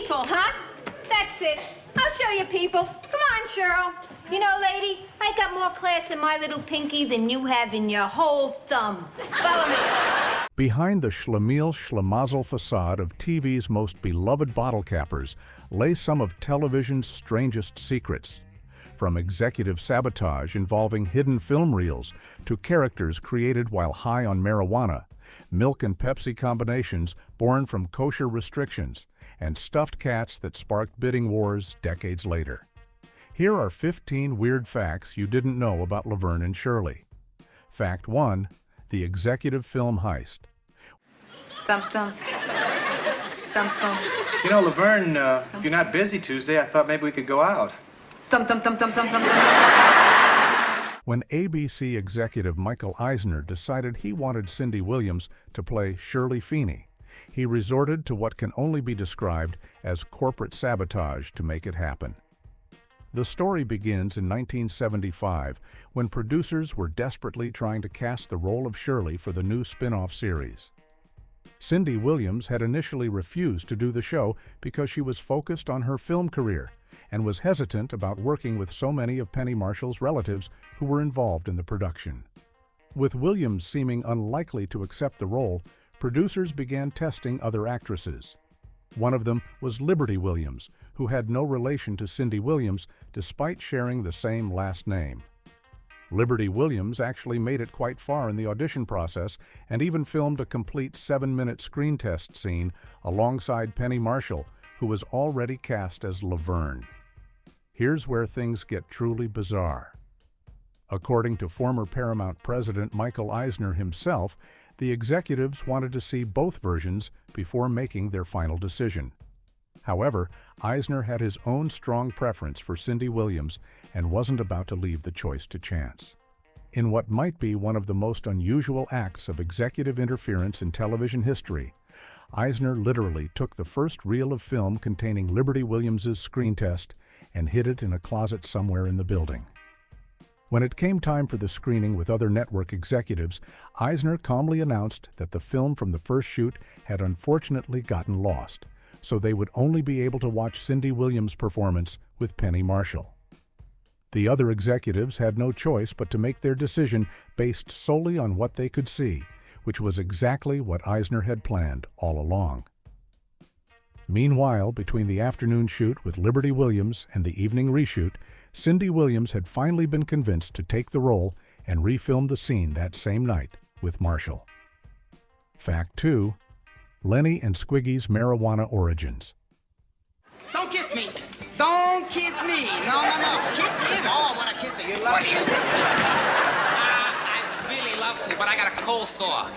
people, huh? That's it. I'll show you people. Come on, Cheryl. You know, lady, I got more class in my little pinky than you have in your whole thumb. Follow me. Behind the schlemiel-schlimazel facade of TV's most beloved bottle cappers lay some of television's strangest secrets. From executive sabotage involving hidden film reels to characters created while high on marijuana, milk and Pepsi combinations born from kosher restrictions, and stuffed cats that sparked bidding wars decades later. Here are 15 weird facts you didn't know about Laverne and Shirley. Fact 1. The executive film heist. Thump, thump. Thump, thump. You know, Laverne, if you're not busy Tuesday, I thought maybe we could go out. Thump, thump, thump, thump, thump, thump, thump. When ABC executive Michael Eisner decided he wanted Cindy Williams to play Shirley Feeney, he resorted to what can only be described as corporate sabotage to make it happen. The story begins in 1975 when producers were desperately trying to cast the role of Shirley for the new spin-off series. Cindy Williams had initially refused to do the show because she was focused on her film career and was hesitant about working with so many of Penny Marshall's relatives who were involved in the production. With Williams seeming unlikely to accept the role, producers began testing other actresses. One of them was Liberty Williams, who had no relation to Cindy Williams despite sharing the same last name. Liberty Williams actually made it quite far in the audition process and even filmed a complete 7-minute screen test scene alongside Penny Marshall, who was already cast as Laverne. Here's where things get truly bizarre. According to former Paramount president Michael Eisner himself, the executives wanted to see both versions before making their final decision. However, Eisner had his own strong preference for Cindy Williams and wasn't about to leave the choice to chance. In what might be one of the most unusual acts of executive interference in television history, Eisner literally took the first reel of film containing Liberty Williams's screen test and hid it in a closet somewhere in the building. When it came time for the screening with other network executives, Eisner calmly announced that the film from the first shoot had unfortunately gotten lost, so they would only be able to watch Cindy Williams' performance with Penny Marshall. The other executives had no choice but to make their decision based solely on what they could see, which was exactly what Eisner had planned all along. Meanwhile, between the afternoon shoot with Liberty Williams and the evening reshoot, Cindy Williams had finally been convinced to take the role and refilm the scene that same night with Marshall. Fact 2. Lenny and Squiggy's marijuana origins. Don't kiss me. Don't kiss me. No, no, no. Kiss him. Oh, I want to kiss him. You love me. I'd really love to, but I got a cold sore.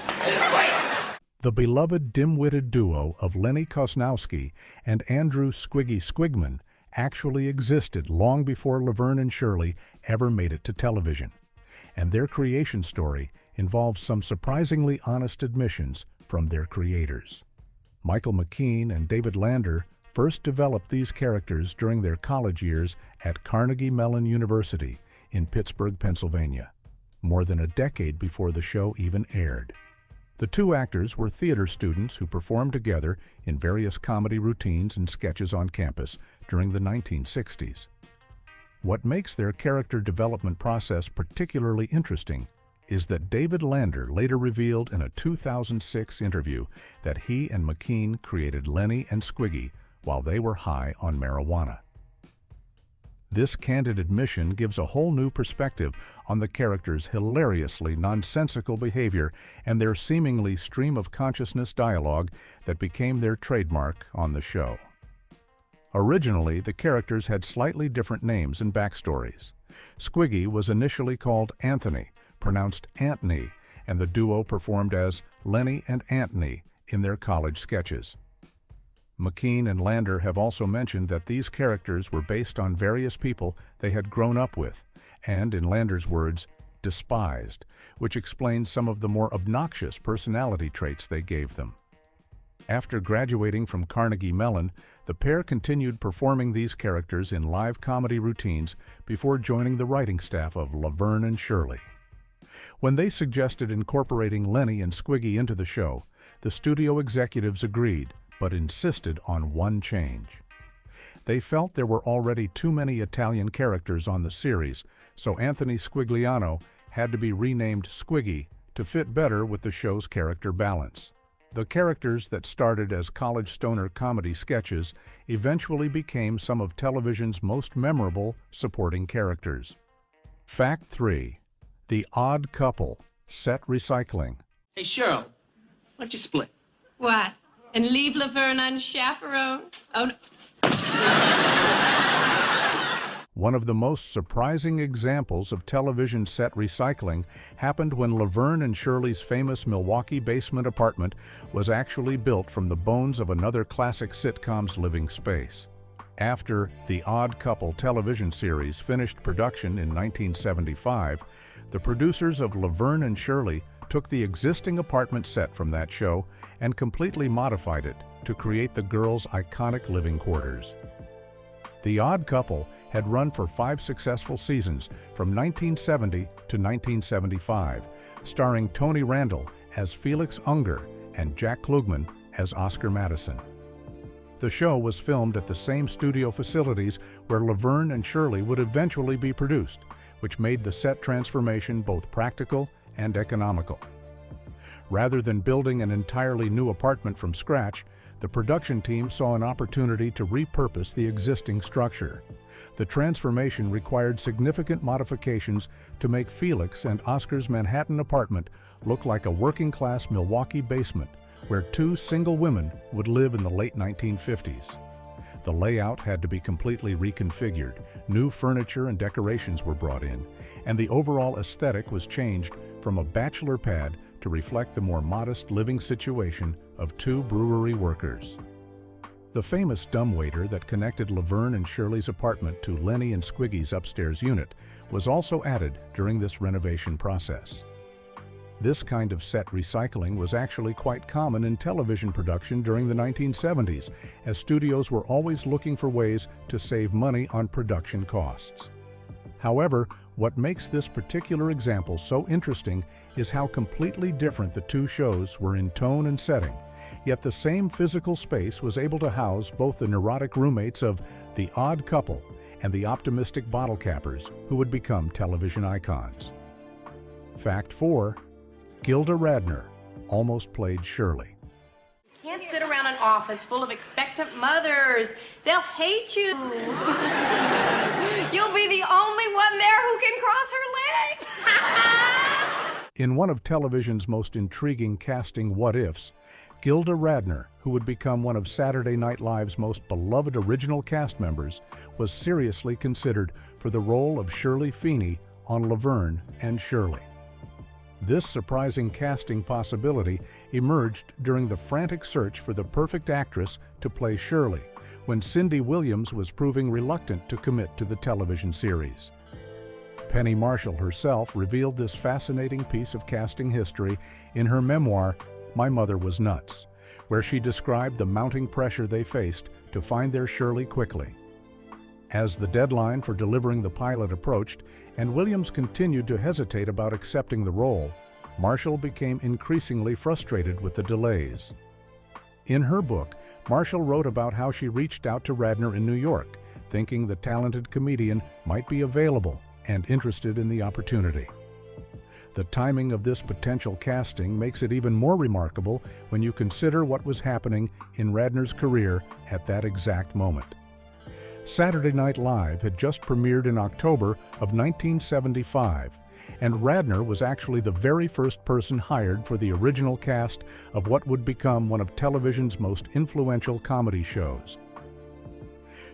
The beloved dim-witted duo of Lenny Kosnowski and Andrew Squiggy Squigman actually existed long before Laverne and Shirley ever made it to television, and their creation story involves some surprisingly honest admissions from their creators. Michael McKean and David Lander first developed these characters during their college years at Carnegie Mellon University in Pittsburgh, Pennsylvania, more than a decade before the show even aired. The two actors were theater students who performed together in various comedy routines and sketches on campus during the 1960s. What makes their character development process particularly interesting is that David Lander later revealed in a 2006 interview that he and McKean created Lenny and Squiggy while they were high on marijuana. This candid admission gives a whole new perspective on the characters' hilariously nonsensical behavior and their seemingly stream-of-consciousness dialogue that became their trademark on the show. Originally, the characters had slightly different names and backstories. Squiggy was initially called Anthony, pronounced Antony, and the duo performed as Lenny and Antony in their college sketches. McKean and Lander have also mentioned that these characters were based on various people they had grown up with, and, in Lander's words, despised, which explains some of the more obnoxious personality traits they gave them. After graduating from Carnegie Mellon, the pair continued performing these characters in live comedy routines before joining the writing staff of Laverne and Shirley. When they suggested incorporating Lenny and Squiggy into the show, the studio executives agreed, but insisted on one change. They felt there were already too many Italian characters on the series, so Anthony Squigliano had to be renamed Squiggy to fit better with the show's character balance. The characters that started as college stoner comedy sketches eventually became some of television's most memorable supporting characters. Fact 3. The Odd Couple, set recycling. Hey, Cheryl, why don't you split? What? And leave Laverne unchaperoned? Oh, no. One of the most surprising examples of television set recycling happened when Laverne and Shirley's famous Milwaukee basement apartment was actually built from the bones of another classic sitcom's living space. After The Odd Couple television series finished production in 1975, the producers of Laverne and Shirley took the existing apartment set from that show and completely modified it to create the girls' iconic living quarters. The Odd Couple had run for 5 successful seasons from 1970 to 1975, starring Tony Randall as Felix Unger and Jack Klugman as Oscar Madison. The show was filmed at the same studio facilities where Laverne and Shirley would eventually be produced, which made the set transformation both practical and economical. Rather than building an entirely new apartment from scratch, the production team saw an opportunity to repurpose the existing structure. The transformation required significant modifications to make Felix and Oscar's Manhattan apartment look like a working-class Milwaukee basement where 2 single women would live in the late 1950s. The layout had to be completely reconfigured, new furniture and decorations were brought in, and the overall aesthetic was changed from a bachelor pad to reflect the more modest living situation of 2 brewery workers. The famous dumbwaiter that connected Laverne and Shirley's apartment to Lenny and Squiggy's upstairs unit was also added during this renovation process. This kind of set recycling was actually quite common in television production during the 1970s, as studios were always looking for ways to save money on production costs. However, what makes this particular example so interesting is how completely different the 2 shows were in tone and setting, yet the same physical space was able to house both the neurotic roommates of The Odd Couple and the optimistic bottle cappers who would become television icons. Fact 4. Gilda Radner almost played Shirley. Can't sit around an office full of expectant mothers. They'll hate you. You'll be the only one there who can cross her legs. In one of television's most intriguing casting what-ifs, Gilda Radner, who would become one of Saturday Night Live's most beloved original cast members, was seriously considered for the role of Shirley Feeney on Laverne and Shirley. This surprising casting possibility emerged during the frantic search for the perfect actress to play Shirley, when Cindy Williams was proving reluctant to commit to the television series. Penny Marshall herself revealed this fascinating piece of casting history in her memoir, My Mother Was Nuts, where she described the mounting pressure they faced to find their Shirley quickly. As the deadline for delivering the pilot approached, and Williams continued to hesitate about accepting the role, Marshall became increasingly frustrated with the delays. In her book, Marshall wrote about how she reached out to Radner in New York, thinking the talented comedian might be available and interested in the opportunity. The timing of this potential casting makes it even more remarkable when you consider what was happening in Radner's career at that exact moment. Saturday Night Live had just premiered in October of 1975, and Radner was actually the very first person hired for the original cast of what would become one of television's most influential comedy shows.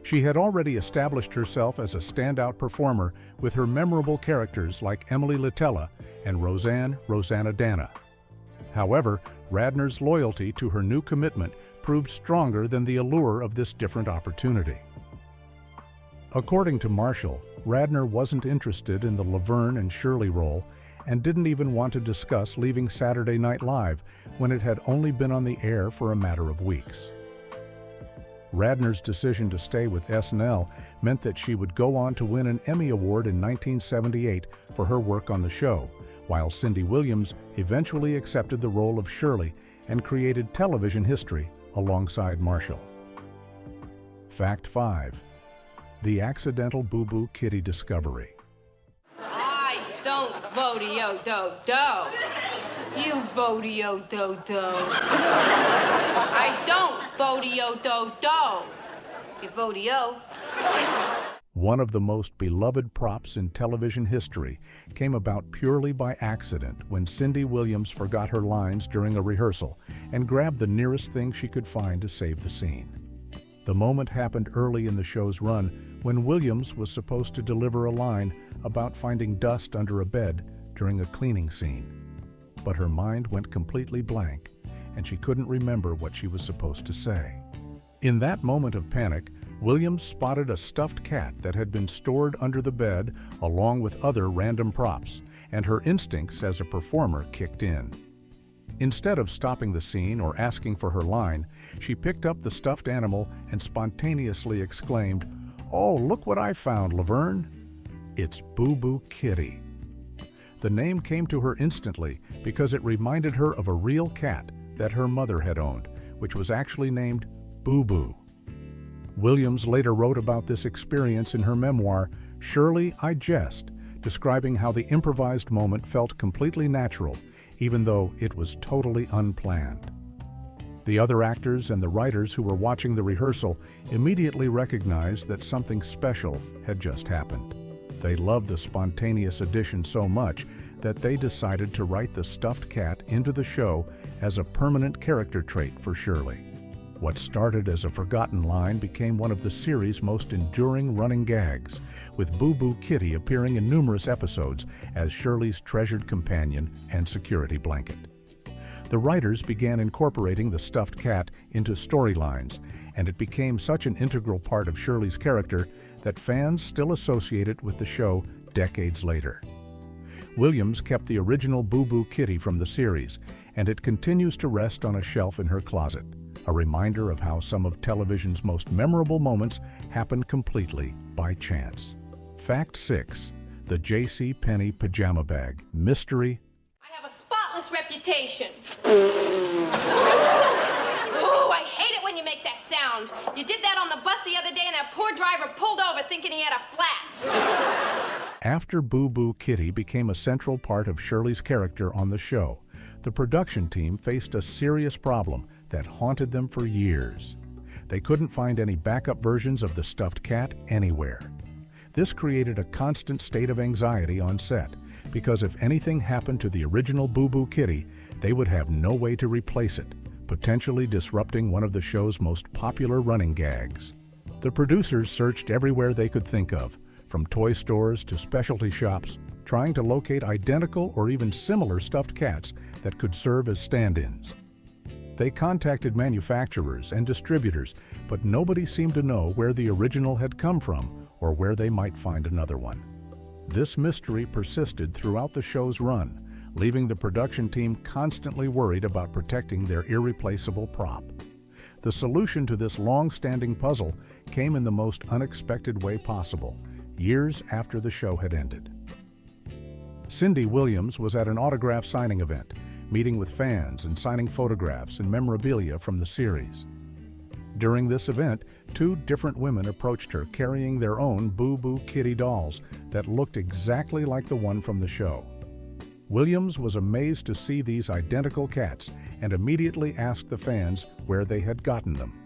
She had already established herself as a standout performer with her memorable characters like Emily Litella and Rosanna Dana. However, Radner's loyalty to her new commitment proved stronger than the allure of this different opportunity. According to Marshall, Radner wasn't interested in the Laverne and Shirley role and didn't even want to discuss leaving Saturday Night Live when it had only been on the air for a matter of weeks. Radner's decision to stay with SNL meant that she would go on to win an Emmy Award in 1978 for her work on the show, while Cindy Williams eventually accepted the role of Shirley and created television history alongside Marshall. Fact 5. The accidental Boo Boo Kitty discovery. I don't vote-o-do-do. You vote-o-do-do. I don't vote-o-do-do. You vote-o. One of the most beloved props in television history came about purely by accident when Cindy Williams forgot her lines during a rehearsal and grabbed the nearest thing she could find to save the scene. The moment happened early in the show's run when Williams was supposed to deliver a line about finding dust under a bed during a cleaning scene. But her mind went completely blank, and she couldn't remember what she was supposed to say. In that moment of panic, Williams spotted a stuffed cat that had been stored under the bed along with other random props, and her instincts as a performer kicked in. Instead of stopping the scene or asking for her line, she picked up the stuffed animal and spontaneously exclaimed, "Oh, look what I found, Laverne! It's Boo Boo Kitty." The name came to her instantly because it reminded her of a real cat that her mother had owned, which was actually named Boo Boo. Williams later wrote about this experience in her memoir, Shirley, I Jest, describing how the improvised moment felt completely natural, even though it was totally unplanned. The other actors and the writers who were watching the rehearsal immediately recognized that something special had just happened. They loved the spontaneous addition so much that they decided to write the stuffed cat into the show as a permanent character trait for Shirley. What started as a forgotten line became one of the series' most enduring running gags, with Boo Boo Kitty appearing in numerous episodes as Shirley's treasured companion and security blanket. The writers began incorporating the stuffed cat into storylines, and it became such an integral part of Shirley's character that fans still associate it with the show decades later. Williams kept the original Boo Boo Kitty from the series, and it continues to rest on a shelf in her closet, a reminder of how some of television's most memorable moments happened completely by chance. Fact 6. The J.C. Penney Pajama Bag Mystery. I have a spotless reputation. Ooh, I hate it when you make that sound. You did that on the bus the other day and that poor driver pulled over thinking he had a flat. After Boo Boo Kitty became a central part of Shirley's character on the show, the production team faced a serious problem that haunted them for years. They couldn't find any backup versions of the stuffed cat anywhere. This created a constant state of anxiety on set, because if anything happened to the original Boo Boo Kitty, they would have no way to replace it, potentially disrupting one of the show's most popular running gags. The producers searched everywhere they could think of, from toy stores to specialty shops, trying to locate identical or even similar stuffed cats that could serve as stand-ins. They contacted manufacturers and distributors, but nobody seemed to know where the original had come from or where they might find another one. This mystery persisted throughout the show's run, leaving the production team constantly worried about protecting their irreplaceable prop. The solution to this long-standing puzzle came in the most unexpected way possible, years after the show had ended. Cindy Williams was at an autograph signing event, meeting with fans and signing photographs and memorabilia from the series. During this event, 2 different women approached her carrying their own Boo Boo Kitty dolls that looked exactly like the one from the show. Williams was amazed to see these identical cats and immediately asked the fans where they had gotten them.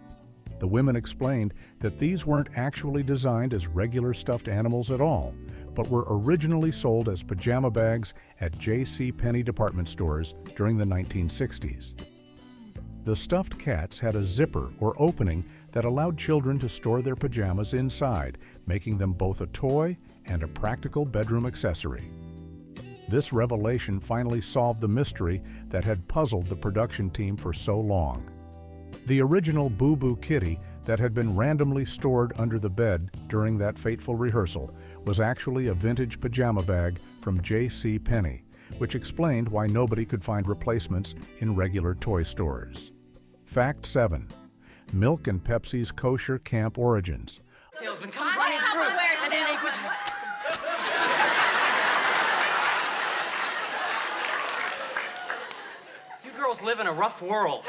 The women explained that these weren't actually designed as regular stuffed animals at all, but were originally sold as pajama bags at J.C. Penney department stores during the 1960s. The stuffed cats had a zipper or opening that allowed children to store their pajamas inside, making them both a toy and a practical bedroom accessory. This revelation finally solved the mystery that had puzzled the production team for so long. The original Boo Boo Kitty that had been randomly stored under the bed during that fateful rehearsal was actually a vintage pajama bag from J.C. Penney, which explained why nobody could find replacements in regular toy stores. Fact 7. Milk and Pepsi's kosher camp origins. Salesman comes running through. And then you girls live in a rough world.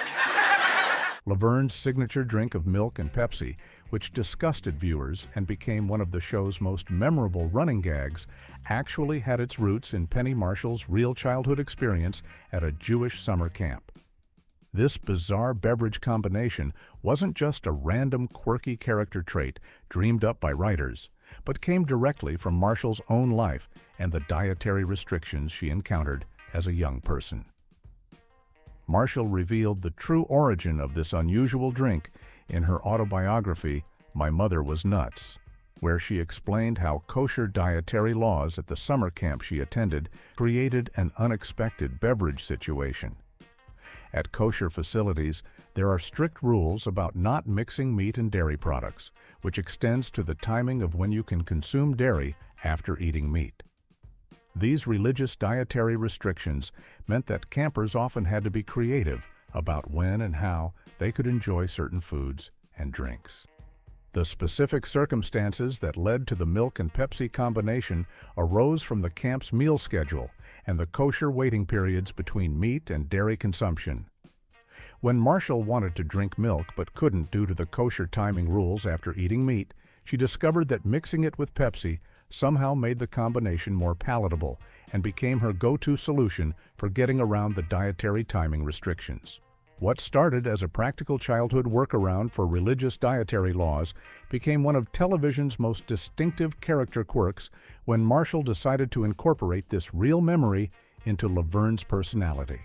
Laverne's signature drink of milk and Pepsi, which disgusted viewers and became one of the show's most memorable running gags, actually had its roots in Penny Marshall's real childhood experience at a Jewish summer camp. This bizarre beverage combination wasn't just a random quirky character trait dreamed up by writers, but came directly from Marshall's own life and the dietary restrictions she encountered as a young person. Marshall revealed the true origin of this unusual drink in her autobiography, My Mother Was Nuts, where she explained how kosher dietary laws at the summer camp she attended created an unexpected beverage situation. At kosher facilities, there are strict rules about not mixing meat and dairy products, which extends to the timing of when you can consume dairy after eating meat. These religious dietary restrictions meant that campers often had to be creative about when and how they could enjoy certain foods and drinks. The specific circumstances that led to the milk and Pepsi combination arose from the camp's meal schedule and the kosher waiting periods between meat and dairy consumption. When Marshall wanted to drink milk but couldn't due to the kosher timing rules after eating meat, she discovered that mixing it with Pepsi somehow made the combination more palatable and became her go-to solution for getting around the dietary timing restrictions. What started as a practical childhood workaround for religious dietary laws became one of television's most distinctive character quirks when Marshall decided to incorporate this real memory into Laverne's personality.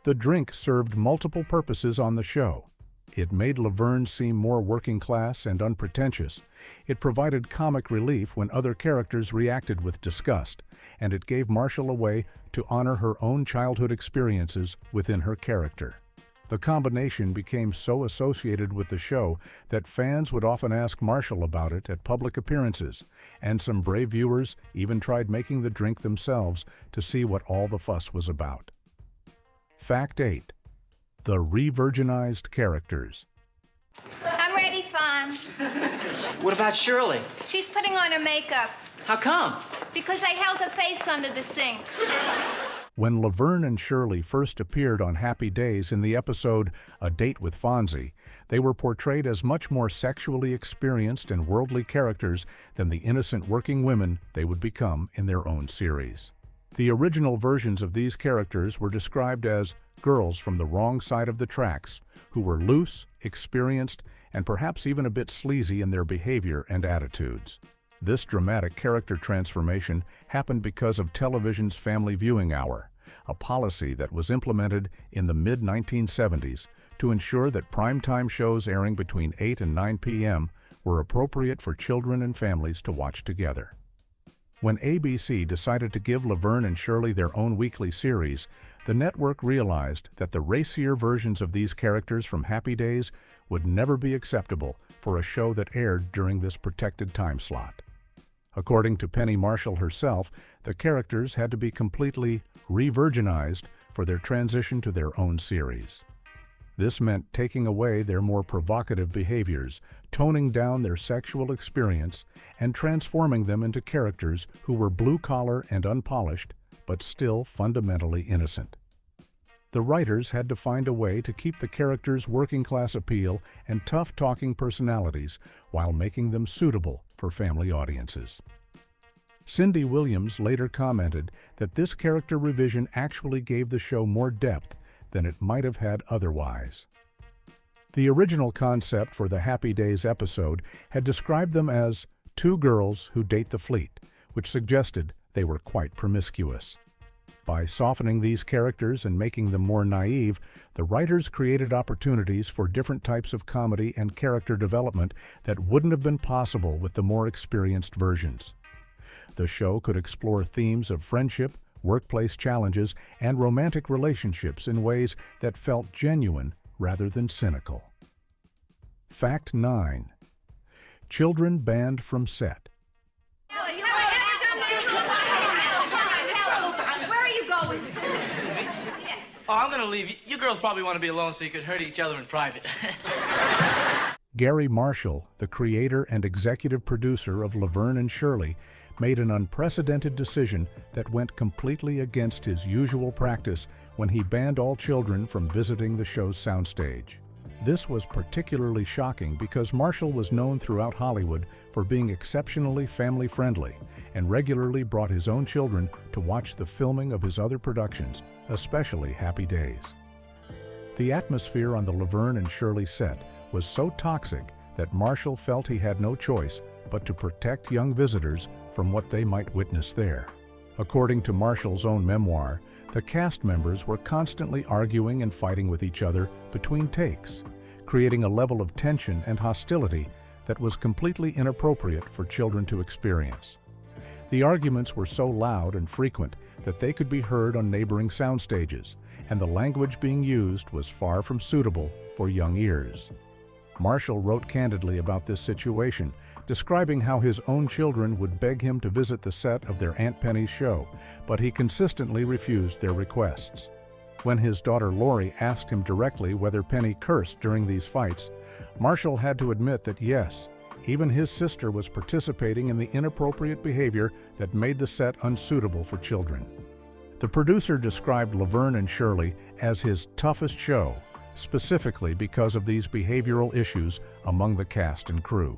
The drink served multiple purposes on the show. It made Laverne seem more working class and unpretentious. It provided comic relief when other characters reacted with disgust, and it gave Marshall a way to honor her own childhood experiences within her character. The combination became so associated with the show that fans would often ask Marshall about it at public appearances, and some brave viewers even tried making the drink themselves to see what all the fuss was about. Fact 8. The re-virginized characters. I'm ready, Fonz. What about Shirley? She's putting on her makeup. How come? Because I held her face under the sink. When Laverne and Shirley first appeared on Happy Days in the episode A Date with Fonzie, they were portrayed as much more sexually experienced and worldly characters than the innocent working women they would become in their own series. The original versions of these characters were described as girls from the wrong side of the tracks, who were loose, experienced, and perhaps even a bit sleazy in their behavior and attitudes. This dramatic character transformation happened because of television's Family Viewing Hour, a policy that was implemented in the mid-1970s to ensure that primetime shows airing between 8 and 9 p.m. were appropriate for children and families to watch together. When ABC decided to give Laverne and Shirley their own weekly series, the network realized that the racier versions of these characters from Happy Days would never be acceptable for a show that aired during this protected time slot. According to Penny Marshall herself, the characters had to be completely re-virginized for their transition to their own series. This meant taking away their more provocative behaviors, toning down their sexual experience, and transforming them into characters who were blue-collar and unpolished, but still fundamentally innocent. The writers had to find a way to keep the characters' working-class appeal and tough-talking personalities while making them suitable for family audiences. Cindy Williams later commented that this character revision actually gave the show more depth than it might have had otherwise. The original concept for the Happy Days episode had described them as two girls who date the fleet, which suggested they were quite promiscuous. By softening these characters and making them more naive, the writers created opportunities for different types of comedy and character development that wouldn't have been possible with the more experienced versions. The show could explore themes of friendship, workplace challenges, and romantic relationships in ways that felt genuine rather than cynical. Fact 9. Children banned from set. Where are you going? Oh, I'm gonna leave. You girls probably want to be alone so you could hurt each other in private. Gary Marshall, the creator and executive producer of Laverne and Shirley, made an unprecedented decision that went completely against his usual practice when he banned all children from visiting the show's soundstage. This was particularly shocking because Marshall was known throughout Hollywood for being exceptionally family-friendly and regularly brought his own children to watch the filming of his other productions, especially Happy Days. The atmosphere on the Laverne and Shirley set was so toxic that Marshall felt he had no choice but to protect young visitors from what they might witness there. According to Marshall's own memoir, the cast members were constantly arguing and fighting with each other between takes, creating a level of tension and hostility that was completely inappropriate for children to experience. The arguments were so loud and frequent that they could be heard on neighboring sound stages, and the language being used was far from suitable for young ears. Marshall wrote candidly about this situation, describing how his own children would beg him to visit the set of their Aunt Penny's show, but he consistently refused their requests. When his daughter Lori asked him directly whether Penny cursed during these fights, Marshall had to admit that yes, even his sister was participating in the inappropriate behavior that made the set unsuitable for children. The producer described Laverne and Shirley as his toughest show, specifically because of these behavioral issues among the cast and crew.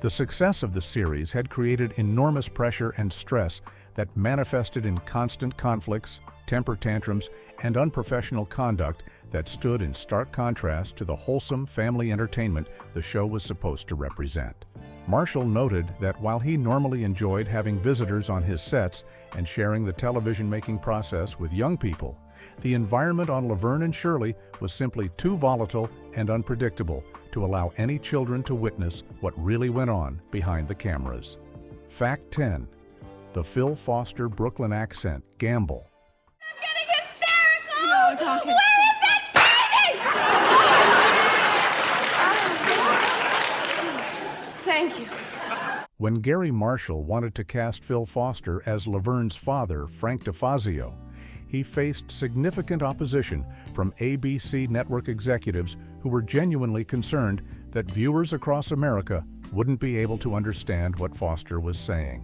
The success of the series had created enormous pressure and stress that manifested in constant conflicts, temper tantrums, and unprofessional conduct that stood in stark contrast to the wholesome family entertainment the show was supposed to represent. Marshall noted that while he normally enjoyed having visitors on his sets and sharing the television-making process with young people, the environment on Laverne and Shirley was simply too volatile and unpredictable to allow any children to witness what really went on behind the cameras. Fact 10. The Phil Foster Brooklyn accent gamble. I'm getting hysterical! Where is that TV? Thank you. When Gary Marshall wanted to cast Phil Foster as Laverne's father, Frank DeFazio, he faced significant opposition from ABC network executives who were genuinely concerned that viewers across America wouldn't be able to understand what Foster was saying.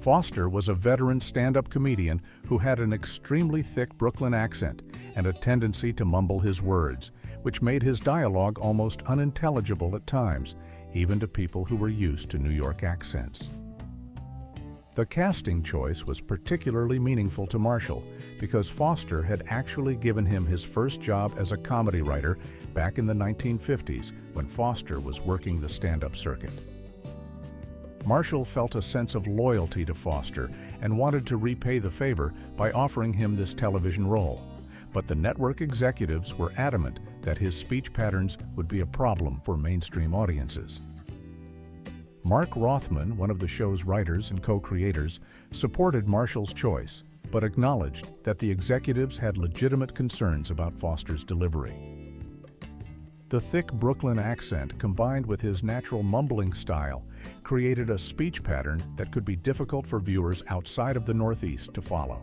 Foster was a veteran stand-up comedian who had an extremely thick Brooklyn accent and a tendency to mumble his words, which made his dialogue almost unintelligible at times, even to people who were used to New York accents. The casting choice was particularly meaningful to Marshall because Foster had actually given him his first job as a comedy writer back in the 1950s when Foster was working the stand-up circuit. Marshall felt a sense of loyalty to Foster and wanted to repay the favor by offering him this television role, but the network executives were adamant that his speech patterns would be a problem for mainstream audiences. Mark Rothman, one of the show's writers and co-creators, supported Marshall's choice, but acknowledged that the executives had legitimate concerns about Foster's delivery. The thick Brooklyn accent, combined with his natural mumbling style, created a speech pattern that could be difficult for viewers outside of the Northeast to follow.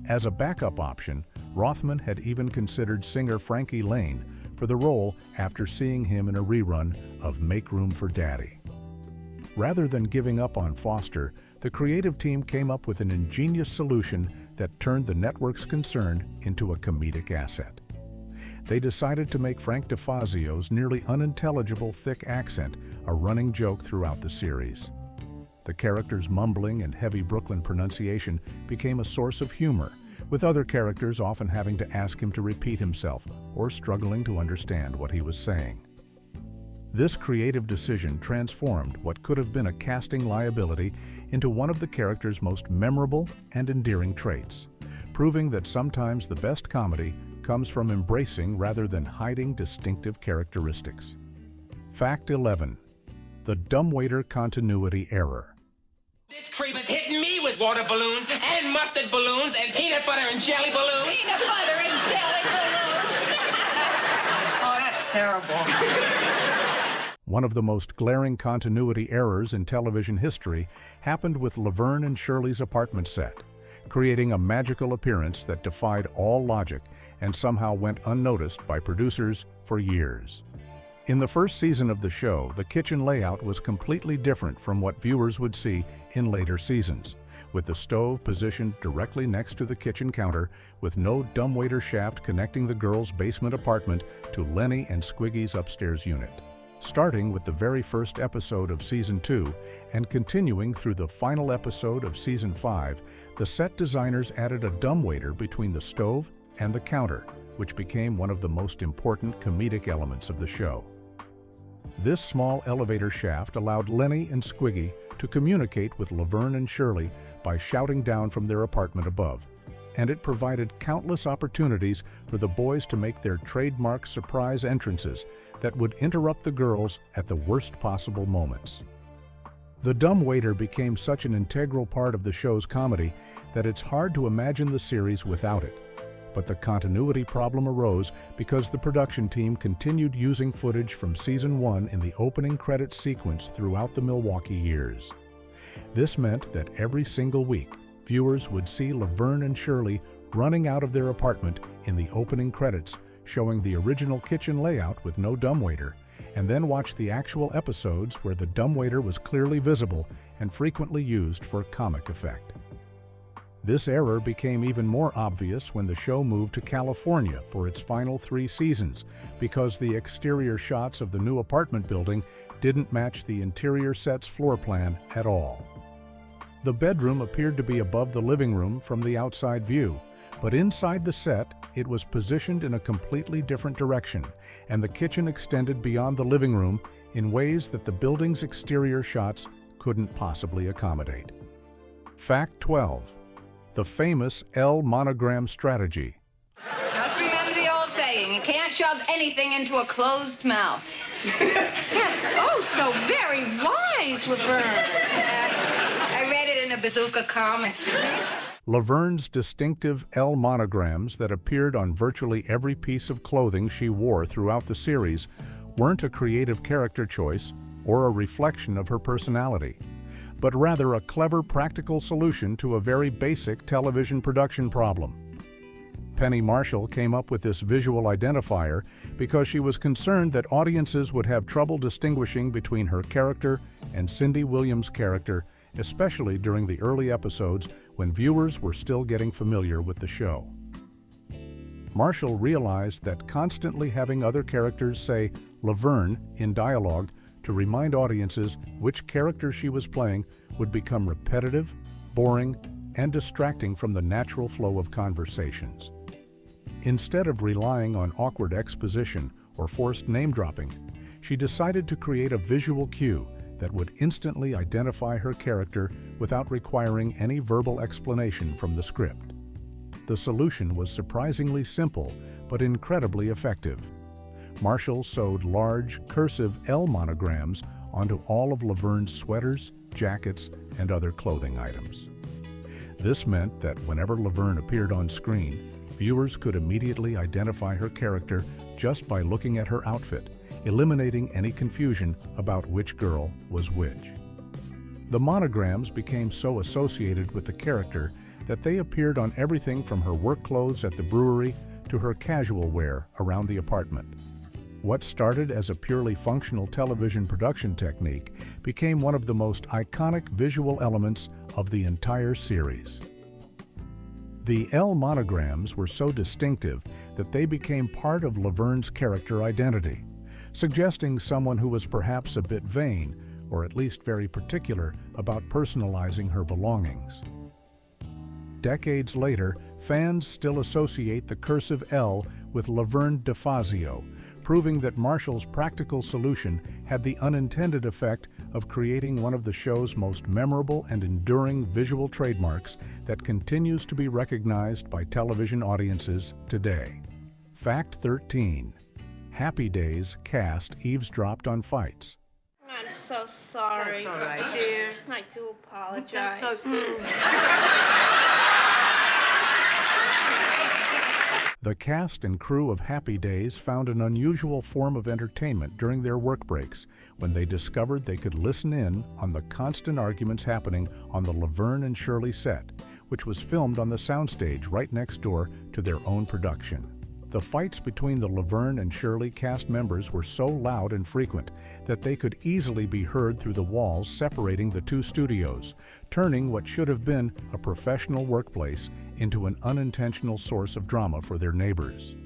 As a backup option, Rothman had even considered singer Frankie Lane for the role after seeing him in a rerun of Make Room for Daddy. Rather than giving up on Foster, the creative team came up with an ingenious solution that turned the network's concern into a comedic asset. They decided to make Frank DeFazio's nearly unintelligible thick accent a running joke throughout the series. The character's mumbling and heavy Brooklyn pronunciation became a source of humor, with other characters often having to ask him to repeat himself or struggling to understand what he was saying. This creative decision transformed what could have been a casting liability into one of the character's most memorable and endearing traits, proving that sometimes the best comedy comes from embracing rather than hiding distinctive characteristics. Fact 11. The dumbwaiter continuity error. This creep is hitting me with water balloons and mustard balloons and peanut butter and jelly balloons. Peanut butter and jelly balloons. Oh, that's terrible. One of the most glaring continuity errors in television history happened with Laverne and Shirley's apartment set, creating a magical appearance that defied all logic and somehow went unnoticed by producers for years. In the first season of the show, the kitchen layout was completely different from what viewers would see in later seasons, with the stove positioned directly next to the kitchen counter, with no dumbwaiter shaft connecting the girls' basement apartment to Lenny and Squiggy's upstairs unit. Starting with the very first episode of Season 2 and continuing through the final episode of Season 5, the set designers added a dumbwaiter between the stove and the counter, which became one of the most important comedic elements of the show. This small elevator shaft allowed Lenny and Squiggy to communicate with Laverne and Shirley by shouting down from their apartment above, and it provided countless opportunities for the boys to make their trademark surprise entrances that would interrupt the girls at the worst possible moments. The dumbwaiter became such an integral part of the show's comedy that it's hard to imagine the series without it. But the continuity problem arose because the production team continued using footage from Season 1 in the opening credits sequence throughout the Milwaukee years. This meant that every single week, viewers would see Laverne and Shirley running out of their apartment in the opening credits, showing the original kitchen layout with no dumbwaiter, and then watch the actual episodes where the dumbwaiter was clearly visible and frequently used for comic effect. This error became even more obvious when the show moved to California for its final 3 seasons, because the exterior shots of the new apartment building didn't match the interior set's floor plan at all. The bedroom appeared to be above the living room from the outside view, but inside the set, it was positioned in a completely different direction, and the kitchen extended beyond the living room in ways that the building's exterior shots couldn't possibly accommodate. Fact 12. The famous L monogram strategy. Just remember the old saying, you can't shove anything into a closed mouth. That's oh so very wise, Laverne. I read it in a bazooka comic. Laverne's distinctive L monograms that appeared on virtually every piece of clothing she wore throughout the series weren't a creative character choice or a reflection of her personality, but rather a clever practical solution to a very basic television production problem. Penny Marshall came up with this visual identifier because she was concerned that audiences would have trouble distinguishing between her character and Cindy Williams' character, especially during the early episodes when viewers were still getting familiar with the show. Marshall realized that constantly having other characters say Laverne in dialogue to remind audiences which character she was playing would become repetitive, boring, and distracting from the natural flow of conversations. Instead of relying on awkward exposition or forced name-dropping, she decided to create a visual cue that would instantly identify her character without requiring any verbal explanation from the script. The solution was surprisingly simple, but incredibly effective. Marshall sewed large, cursive L monograms onto all of Laverne's sweaters, jackets, and other clothing items. This meant that whenever Laverne appeared on screen, viewers could immediately identify her character just by looking at her outfit, eliminating any confusion about which girl was which. The monograms became so associated with the character that they appeared on everything from her work clothes at the brewery to her casual wear around the apartment. What started as a purely functional television production technique became one of the most iconic visual elements of the entire series. The L monograms were so distinctive that they became part of Laverne's character identity, suggesting someone who was perhaps a bit vain, or at least very particular about personalizing her belongings. Decades later, fans still associate the cursive L with Laverne DeFazio, proving that Marshall's practical solution had the unintended effect of creating one of the show's most memorable and enduring visual trademarks that continues to be recognized by television audiences today. Fact 13. Happy Days cast eavesdropped on fights. I'm so sorry. That's all right, dear. I do apologize. That's okay. The cast and crew of Happy Days found an unusual form of entertainment during their work breaks when they discovered they could listen in on the constant arguments happening on the Laverne and Shirley set, which was filmed on the soundstage right next door to their own production. The fights between the Laverne and Shirley cast members were so loud and frequent that they could easily be heard through the walls separating the two studios, turning what should have been a professional workplace into an unintentional source of drama for their neighbors.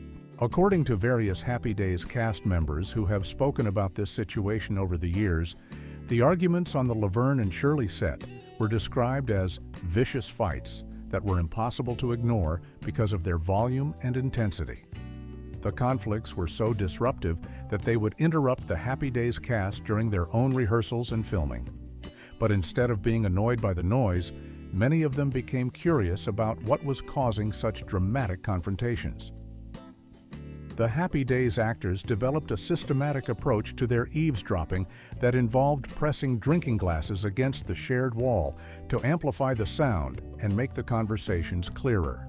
According to various Happy Days cast members who have spoken about this situation over the years, the arguments on the Laverne and Shirley set were described as vicious fights that were impossible to ignore because of their volume and intensity. The conflicts were so disruptive that they would interrupt the Happy Days cast during their own rehearsals and filming. But instead of being annoyed by the noise, many of them became curious about what was causing such dramatic confrontations. The Happy Days actors developed a systematic approach to their eavesdropping that involved pressing drinking glasses against the shared wall to amplify the sound and make the conversations clearer.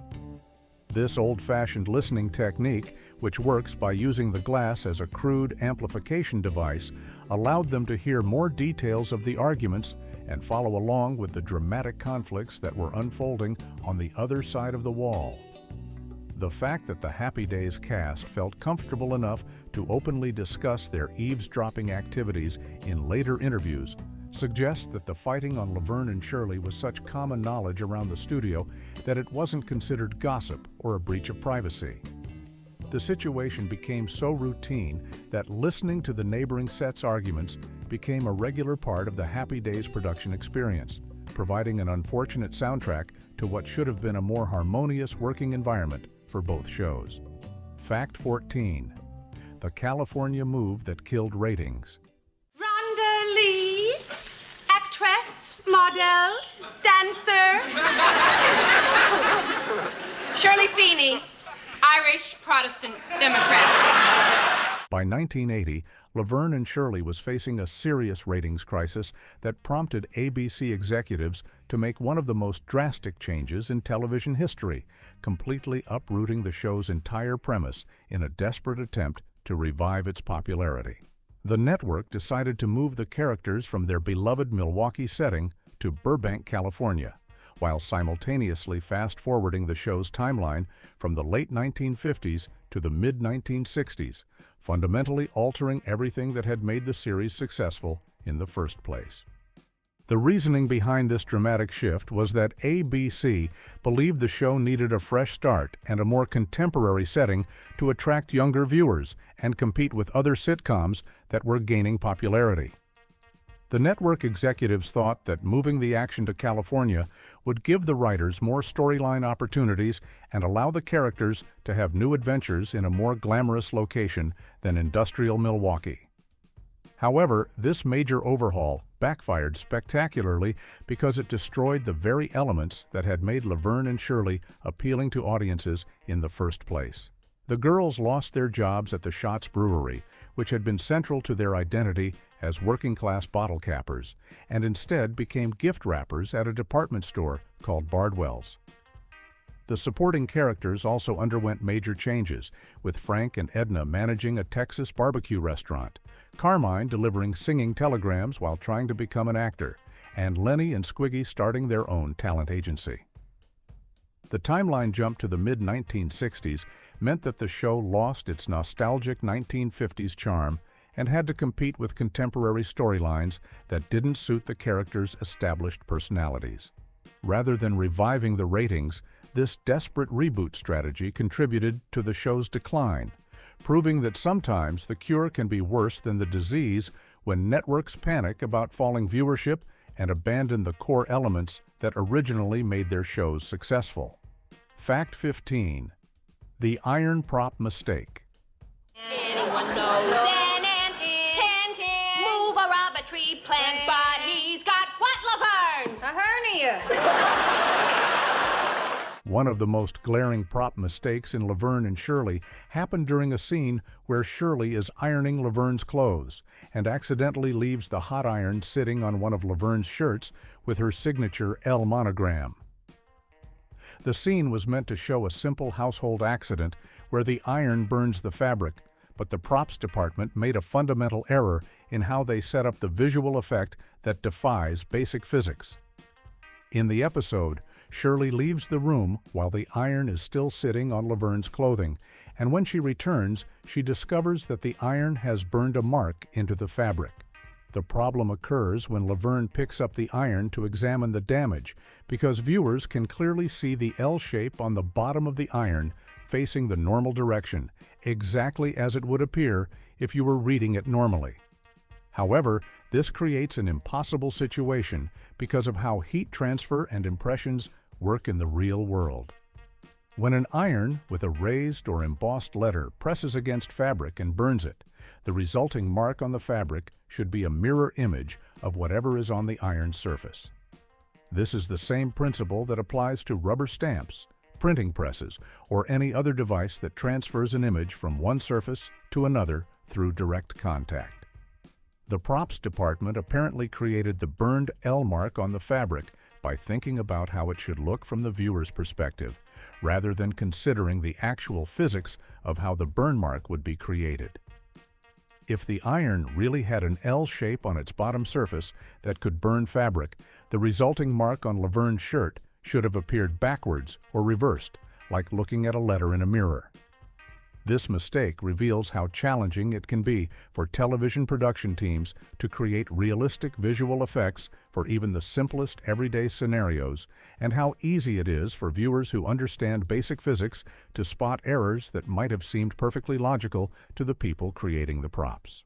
This old-fashioned listening technique, which works by using the glass as a crude amplification device, allowed them to hear more details of the arguments and follow along with the dramatic conflicts that were unfolding on the other side of the wall. The fact that the Happy Days cast felt comfortable enough to openly discuss their eavesdropping activities in later interviews suggests that the fighting on Laverne and Shirley was such common knowledge around the studio that it wasn't considered gossip or a breach of privacy. The situation became so routine that listening to the neighboring sets' arguments became a regular part of the Happy Days production experience, providing an unfortunate soundtrack to what should have been a more harmonious working environment for both shows. Fact 14. The California move that killed ratings. Rhonda Lee, actress, model, dancer. Shirley Feeney, Irish Protestant Democrat. By 1980, Laverne and Shirley was facing a serious ratings crisis that prompted ABC executives to make one of the most drastic changes in television history, completely uprooting the show's entire premise in a desperate attempt to revive its popularity. The network decided to move the characters from their beloved Milwaukee setting to Burbank, California, while simultaneously fast-forwarding the show's timeline from the late 1950s to the mid-1960s, fundamentally altering everything that had made the series successful in the first place. The reasoning behind this dramatic shift was that ABC believed the show needed a fresh start and a more contemporary setting to attract younger viewers and compete with other sitcoms that were gaining popularity. The network executives thought that moving the action to California would give the writers more storyline opportunities and allow the characters to have new adventures in a more glamorous location than industrial Milwaukee. However, this major overhaul backfired spectacularly because it destroyed the very elements that had made Laverne and Shirley appealing to audiences in the first place. The girls lost their jobs at the Schatz Brewery, which had been central to their identity as working-class bottle cappers, and instead became gift wrappers at a department store called Bardwell's. The supporting characters also underwent major changes, with Frank and Edna managing a Texas barbecue restaurant, Carmine delivering singing telegrams while trying to become an actor, and Lenny and Squiggy starting their own talent agency. The timeline jump to the mid-1960s meant that the show lost its nostalgic 1950s charm and had to compete with contemporary storylines that didn't suit the characters' established personalities. Rather than reviving the ratings, this desperate reboot strategy contributed to the show's decline, proving that sometimes the cure can be worse than the disease when networks panic about falling viewership and abandon the core elements that originally made their shows successful. Fact 15. The iron prop mistake. Anyone knows an ant can't move a rubber tree plant, but he's got what, Laverne? A hernia. One of the most glaring prop mistakes in Laverne and Shirley happened during a scene where Shirley is ironing Laverne's clothes and accidentally leaves the hot iron sitting on one of Laverne's shirts with her signature L monogram. The scene was meant to show a simple household accident where the iron burns the fabric, but the props department made a fundamental error in how they set up the visual effect that defies basic physics. In the episode, Shirley leaves the room while the iron is still sitting on Laverne's clothing, and when she returns, she discovers that the iron has burned a mark into the fabric. The problem occurs when Laverne picks up the iron to examine the damage, because viewers can clearly see the L shape on the bottom of the iron facing the normal direction, exactly as it would appear if you were reading it normally. However, this creates an impossible situation because of how heat transfer and impressions work in the real world. When an iron with a raised or embossed letter presses against fabric and burns it, the resulting mark on the fabric should be a mirror image of whatever is on the iron's surface. This is the same principle that applies to rubber stamps, printing presses, or any other device that transfers an image from one surface to another through direct contact. The props department apparently created the burned L mark on the fabric by thinking about how it should look from the viewer's perspective, rather than considering the actual physics of how the burn mark would be created. If the iron really had an L shape on its bottom surface that could burn fabric, the resulting mark on Laverne's shirt should have appeared backwards or reversed, like looking at a letter in a mirror. This mistake reveals how challenging it can be for television production teams to create realistic visual effects for even the simplest everyday scenarios, and how easy it is for viewers who understand basic physics to spot errors that might have seemed perfectly logical to the people creating the props.